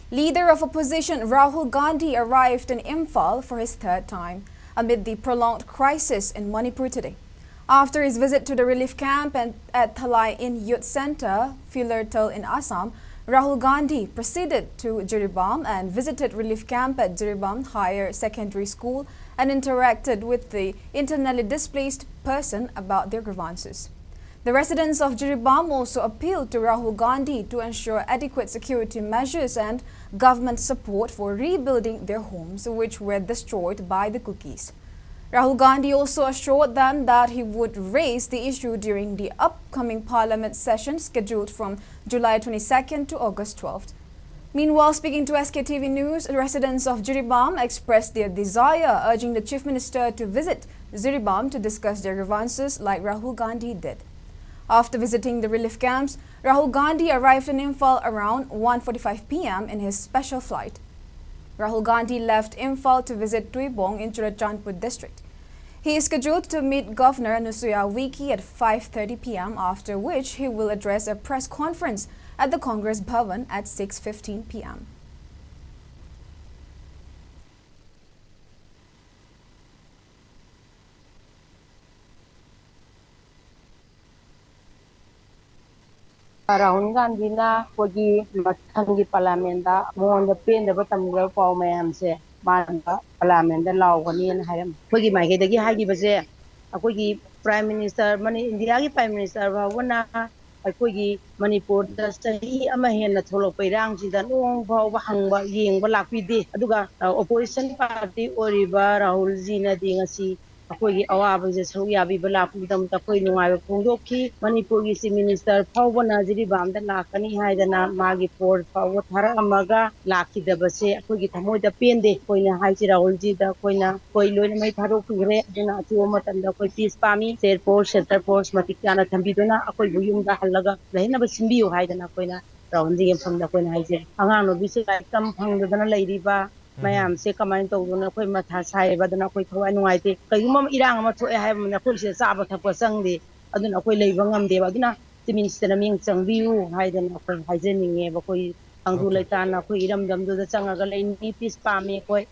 Leader of opposition Rahul Gandhi arrived in Imphal for his third time amid the prolonged crisis in Manipur today. After his visit to the relief camp at Thalai in Youth Center, Fulertal in Assam, Rahul Gandhi proceeded to Jiribam and visited relief camp at Jiribam Higher Secondary School and interacted with the internally displaced person about their grievances. The residents of Jiribam also appealed to Rahul Gandhi to ensure adequate security measures and government support for rebuilding their homes, which were destroyed by the cookies. Rahul Gandhi also assured them that he would raise the issue during the upcoming parliament session scheduled from July 22nd to August 12th. Meanwhile, speaking to SKTV News, residents of Jiribam expressed their desire, urging the Chief Minister to visit Jiribam to discuss their grievances like Rahul Gandhi did. After visiting the relief camps, Rahul Gandhi arrived in Imphal around 1:45 p.m. in his special flight. Rahul Gandhi left Imphal to visit Tuibong in Churachandpur district. He is scheduled to meet Governor Nusuya Wiki at 5:30 p.m., after which he will address a press conference at the Congress Bhavan at 6:15 p.m. Rahul Gandhi na kogi mathangi parliament da mon da pen da batam ga paw mayam se man da parliament da law gani na hayam kogi mai ge da gi hagi base akogi prime minister mani india gi prime minister ba wana akogi Manipur da sahi ama hen na tholok pairang ji da nong baw ba hang ba yeng ba lakpi de aduga opposition party oriba Rahul ji na di ngasi akogi awaba je sau yabi ba lakpi dam ta koi nungai ba phongdok ki Manipur gi si minister phawba na Jiribam da lakani haidana magi por phawba thara amaga lakhi da base akogi thamoi da pende koina haiji Rahul ji da koina koi loina mai tharok pigre duna atu matan da koi peace pami state force center force matik kana thambi duna akoi bu yum da halaga lehna ba simbiu haidana koina Rahul ji pham da koina haije angang no bi se kam phang da na leiri ba mayam se kamai to duna koi matha sai ba duna koi thawai nungai te kaiyum irang ma thoe hai na koi se sa ba thapwa sangde aduna koi leiba ngamde ba aduna minister ming changbiu haidana koi haijeninge ba koi angdu leitana koi iram dam do da changaga leini peace pame koi